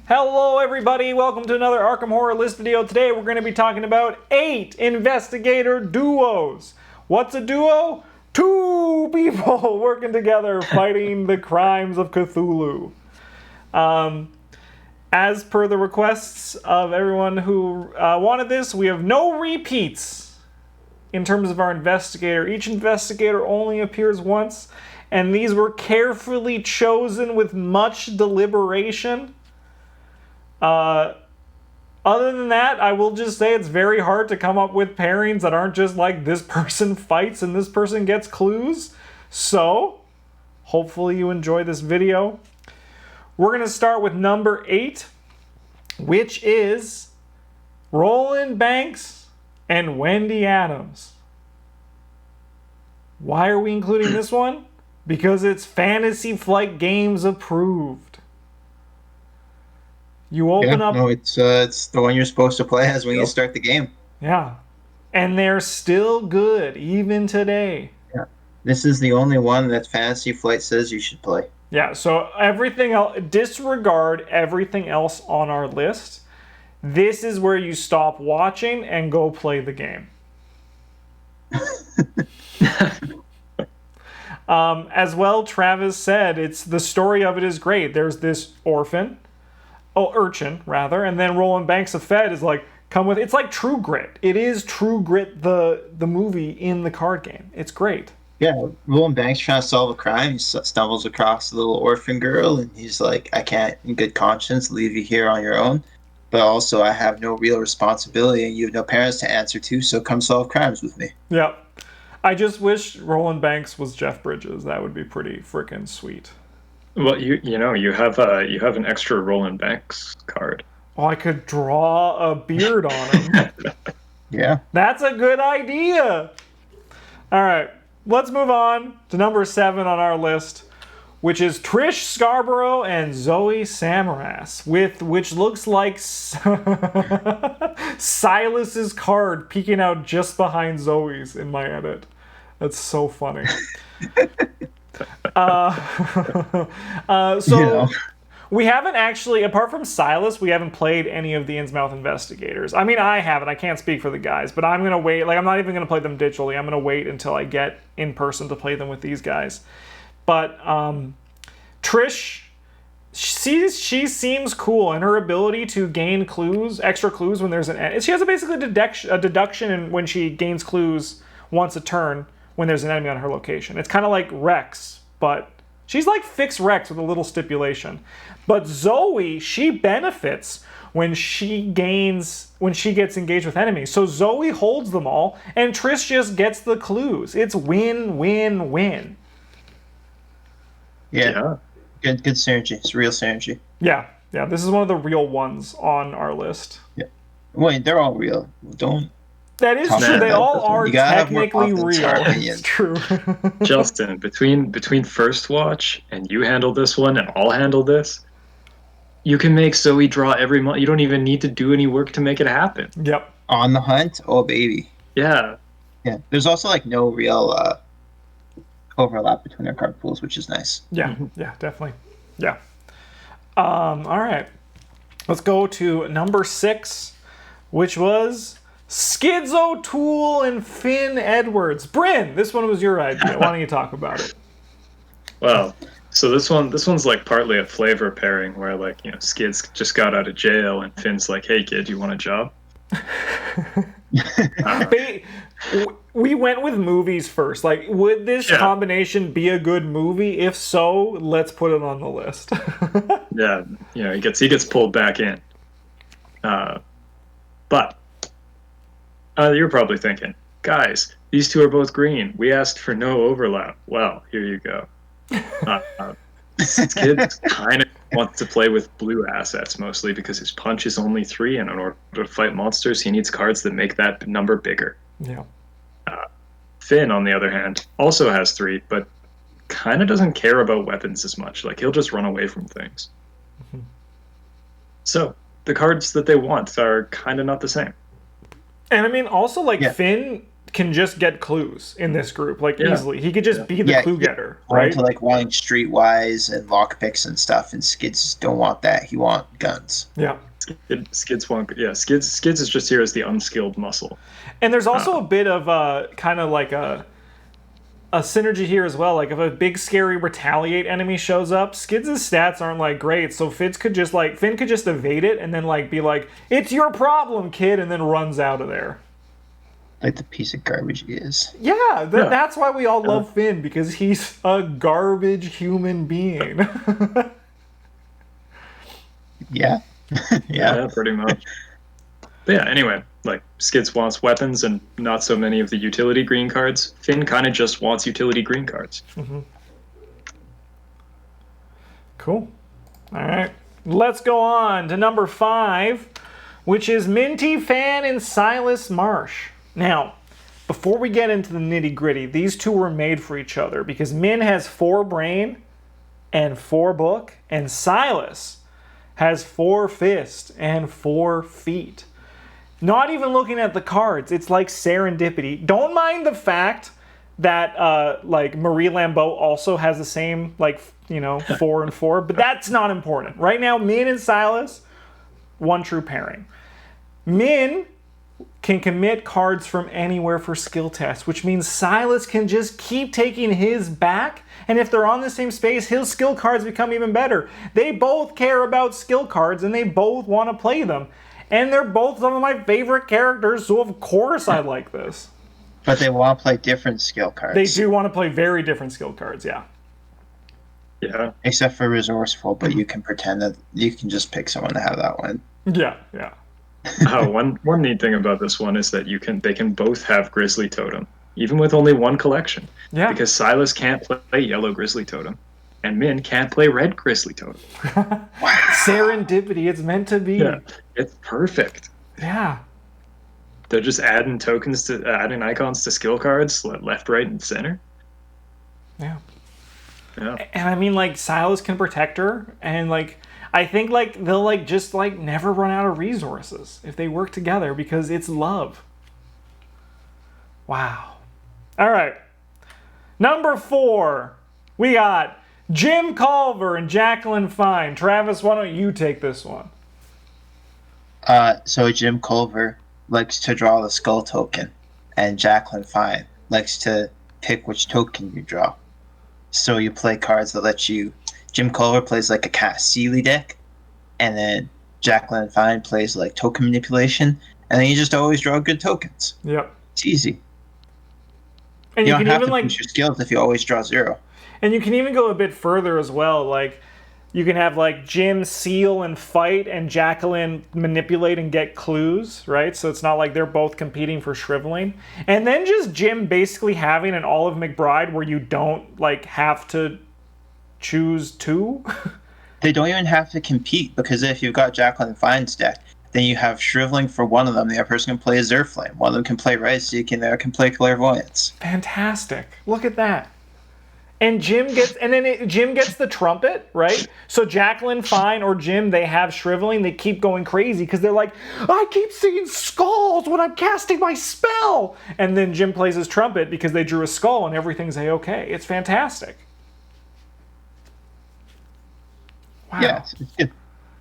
Hello everybody, welcome to another Arkham Horror List video. Today we're going to be talking about 8 investigator duos. What's a duo? 2 people working together fighting the crimes of Cthulhu. As per the requests of everyone who wanted this, we have no repeats in terms of our investigator. Each investigator only appears once, and these were carefully chosen with much deliberation. Other than that, I will just say it's very hard to come up with pairings that aren't just like this person fights and this person gets clues. So, hopefully you enjoy this video. We're going to start with number 8, which is Roland Banks and Wendy Adams. Why are we including this one? Because it's Fantasy Flight Games approved. You open up... No, it's the one you're supposed to play as when you start the game. Yeah. And they're still good, even today. Yeah. This is the only one that Fantasy Flight says you should play. Yeah, so everything else, disregard everything else on our list. This is where you stop watching and go play the game. As well, Travis said, the story of it is great. There's this urchin, rather, and then Roland Banks of Fed is like, come with, it's like True Grit. It is True Grit, the movie in the card game. It's great. Yeah, Roland Banks trying to solve a crime. He stumbles across a little orphan girl, and he's like, I can't, in good conscience, leave you here on your own. But also, I have no real responsibility, and you have no parents to answer to, so come solve crimes with me. Yep. I just wish Roland Banks was Jeff Bridges. That would be pretty freaking sweet. Well, you have an extra Roland Banks card. Oh, I could draw a beard on him. Yeah. That's a good idea. All right, let's move on to number 7 on our list, which is Trish Scarborough and Zoe Samaras, which looks like Silas's card peeking out just behind Zoe's in my edit. That's so funny. We haven't actually, apart from Silas, we haven't played any of the Innsmouth investigators. I mean, I haven't. I can't speak for the guys, but I'm going to wait. Like, I'm not even going to play them digitally. I'm going to wait until I get in person to play them with these guys. But Trish, she seems cool, and her ability to gain clues, extra clues when there's an... She has basically a deduction when she gains clues once a turn when there's an enemy on her location. It's kind of like Rex, but she's like fixed Rex with a little stipulation. But Zoe, she benefits when she gets engaged with enemies. So Zoe holds them all, and Trish just gets the clues. It's win, win, win. Yeah. Good synergy. It's real synergy. Yeah. This is one of the real ones on our list. Yeah. Wait, they're all real. Don't... That is true. They all are technically real. It's true. Justin, between first watch and you handle this one and I'll handle this, you can make Zoe draw every month. You don't even need to do any work to make it happen. Yep. On the hunt? Oh, baby. Yeah. Yeah. There's also like no real overlap between our card pools, which is nice. Yeah. Yeah, definitely. Yeah. All right. Let's go to number 6, which was Skids O'Toole and Finn Edwards. Bryn, this one was your idea. Why don't you talk about it? Well, so this one's like partly a flavor pairing where, like, Skids just got out of jail and Finn's like, hey kid, you want a job? We went with movies first. Like, would this combination be a good movie? If so, let's put it on the list. Yeah, he gets pulled back in. But you're probably thinking, guys, these two are both green. We asked for no overlap. Well, here you go. This kid kind of wants to play with blue assets, mostly because his punch is only 3, and in order to fight monsters, he needs cards that make that number bigger. Yeah. Finn, on the other hand, also has 3, but kind of doesn't care about weapons as much. Like, he'll just run away from things. Mm-hmm. So, the cards that they want are kind of not the same. And I mean, also, like, Finn can just get clues in this group, like, easily. He could just be the Yeah, clue getter, Right? right? To like wanting streetwise and lockpicks and stuff, and Skids don't want that. He want guns. Yeah. Skids won't. Yeah, Skids is just here as the unskilled muscle. And there's also a bit of kind of like a synergy here as well. Like, if a big scary retaliate enemy shows up, Skids' stats aren't like great, so Finn could just evade it and then like be like, "It's your problem, kid," and then runs out of there. Like the piece of garbage he is. Yeah, that's why we all love Finn, because he's a garbage human being. Yeah. Yeah, pretty much. But yeah, anyway, like, Skids wants weapons and not so many of the utility green cards. Finn kind of just wants utility green cards. Mm-hmm. Cool. All right. Let's go on to number 5, which is Minty Fan and Silas Marsh. Now, before we get into the nitty-gritty, these two were made for each other because Min has 4 brain and 4 book, and Silas has 4 fist and 4 feet. Not even looking at the cards, it's like serendipity. Don't mind the fact that like Marie Lambeau also has the same, like, 4 and 4, but that's not important. Right now, Min and Silas, one true pairing. Min can commit cards from anywhere for skill tests, which means Silas can just keep taking his back, and if they're on the same space, his skill cards become even better. They both care about skill cards, and they both want to play them. And they're both some of my favorite characters, so of course I like this. But they want to play different skill cards. They do want to play very different skill cards, yeah. Yeah. Except for resourceful, but you can pretend that you can just pick someone to have that one. Yeah. One neat thing about this one is that they can both have Grizzly Totem, even with only one collection. Yeah. Because Silas can't play yellow Grizzly Totem, and Min can't play red Grizzly Totem. Serendipity, it's meant to be. Yeah, it's perfect. Yeah. They're just adding icons to skill cards, left, right, and center. Yeah. Yeah. And I mean, like, Silas can protect her, and like, I think like they'll like just like never run out of resources if they work together because it's love. Wow. All right. Number 4, we got Jim Culver and Jacqueline Fine. Travis, why don't you take this one? So Jim Culver likes to draw the skull token, and Jacqueline Fine likes to pick which token you draw. So you play cards that let you. Jim Culver plays like a Cat Sealy deck, and then Jacqueline Fine plays like token manipulation, and then you just always draw good tokens. Yep. It's easy. And You you don't can have even to like push your skills if you always draw 0. And you can even go a bit further as well. Like, you can have like Jim seal and fight, and Jacqueline manipulate and get clues, right? So it's not like they're both competing for shriveling. And then just Jim basically having an Olive McBride where you don't like have to choose 2. They don't even have to compete, because if you've got Jacqueline Fine's deck, then you have shriveling for one of them. The other person can play Zerflame. One of them can play Red Seek, and the other can play Clairvoyance. Fantastic. Look at that. And Jim gets the trumpet, right? So Jacqueline Fine or Jim, they have shriveling. They keep going crazy because they're like, I keep seeing skulls when I'm casting my spell. And then Jim plays his trumpet because they drew a skull and everything's a-okay. It's fantastic. Wow. Yeah,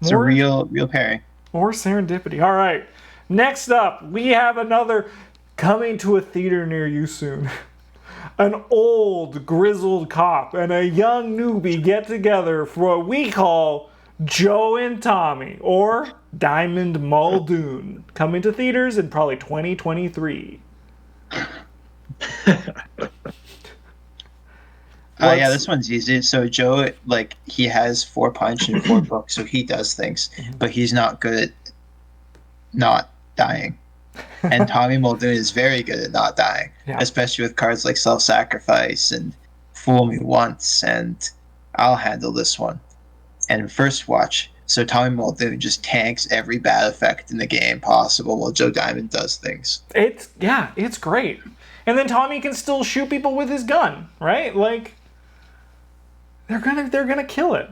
it's a real pairing. More serendipity. All right. Next up, we have another coming to a theater near you soon. An old grizzled cop and a young newbie get together for what we call Joe and Tommy, or Diamond Muldoon, coming to theaters in probably 2023. Yeah, this one's easy. So Joe, like, he has 4 punch and 4 book, so he does things, but he's not good at not dying. And Tommy Muldoon is very good at not dying, especially with cards like Self-Sacrifice and Fool Me Once and I'll Handle This One. And First Watch, so Tommy Muldoon just tanks every bad effect in the game possible while Joe Diamond does things. It's great. And then Tommy can still shoot people with his gun, right? Like, they're gonna kill it.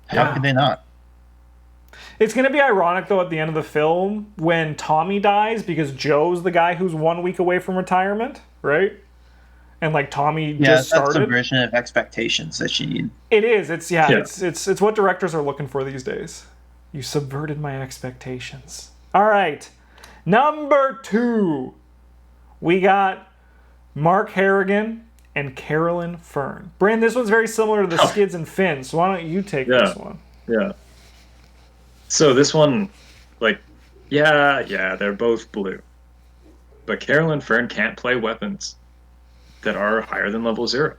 How could they not? It's going to be ironic, though, at the end of the film when Tommy dies, because Joe's the guy who's 1 week away from retirement, right? And like Tommy just started. That's the version of expectations that you need. It is. It's what directors are looking for these days. You subverted my expectations. All right. Number 2. We got Mark Harrigan and Carolyn Fern. Brand, this one's very similar to the Skids and Finn, so why don't you take this one? Yeah. So this one, like, they're both blue. But Carolyn Fern can't play weapons that are higher than level 0.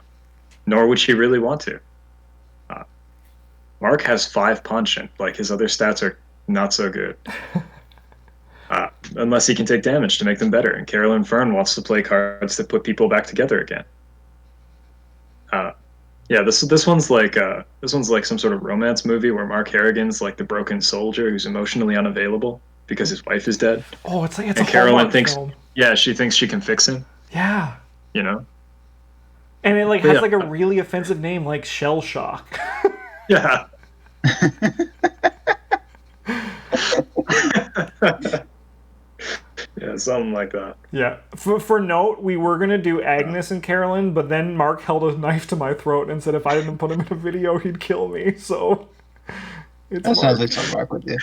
Nor would she really want to. Mark has 5 punch, and like his other stats are not so good. Unless he can take damage to make them better. And Carolyn Fern wants to play cards that put people back together again. This one's like some sort of romance movie where Mark Harrigan's like the broken soldier who's emotionally unavailable because his wife is dead. Oh, it's and a Carolyn thinks film. She thinks she can fix him. Yeah. You know? And it like has like a really offensive name like Shell Shock. Yeah. Yeah, something like that. Yeah. For note, we were going to do Agnes and Carolyn, but then Mark held a knife to my throat and said if I didn't put him in a video, he'd kill me. So that sounds like something Mark would do.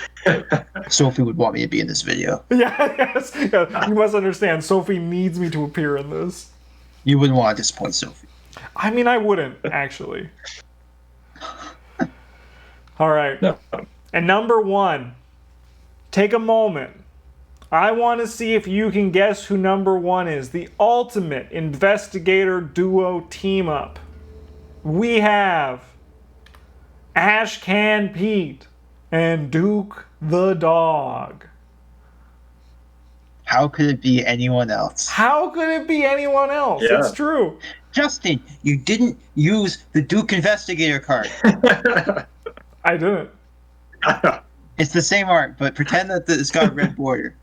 Sophie would want me to be in this video. Yeah. You must understand, Sophie needs me to appear in this. You wouldn't want to disappoint Sophie. I mean, I wouldn't, actually. All right. No. And number 1, take a moment. I want to see if you can guess who number 1 is. The ultimate investigator duo team up. We have Ashcan Pete and Duke the dog. How could it be anyone else? How could it be anyone else? Yeah. It's true. Justin, you didn't use the Duke investigator card. I didn't. It's the same art, but pretend that it's got a red border.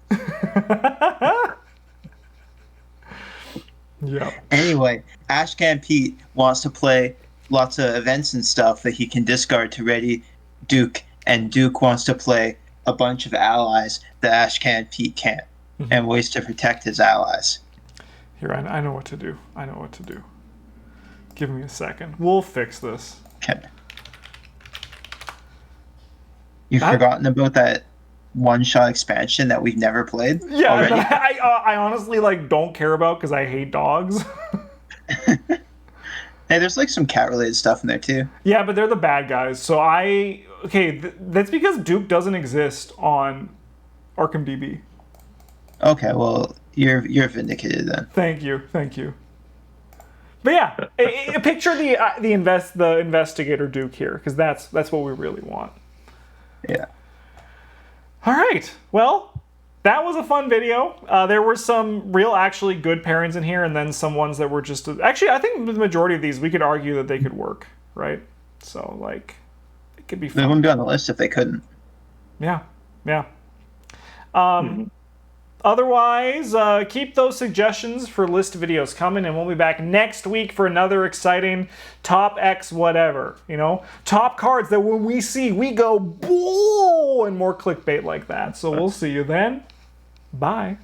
Yeah. Anyway, Ashcan Pete wants to play lots of events and stuff that he can discard to ready Duke, and Duke wants to play a bunch of allies that Ashcan Pete can't, and ways to protect his allies. Here, I know what to do. Give me a second. We'll fix this. Okay. You've forgotten about that one-shot expansion that we've never played? Yeah, already? I honestly like don't care about because I hate dogs. Hey, there's like some cat-related stuff in there too. Yeah, but they're the bad guys. So that's because Duke doesn't exist on Arkham DB. Okay, well, you're vindicated then. Thank you. But yeah, picture the investigator Duke here, because that's what we really want. Yeah. All right. Well, that was a fun video. There were some real, actually good pairings in here, and then some ones that were just... Actually, I think the majority of these, we could argue that they could work, right? So, like, it could be fun. They wouldn't be on the list if they couldn't. Yeah. Otherwise, keep those suggestions for list videos coming, and we'll be back next week for another exciting top X whatever. Top cards that when we see, we go, "Whoa!" and more clickbait like that. So we'll see you then. Bye.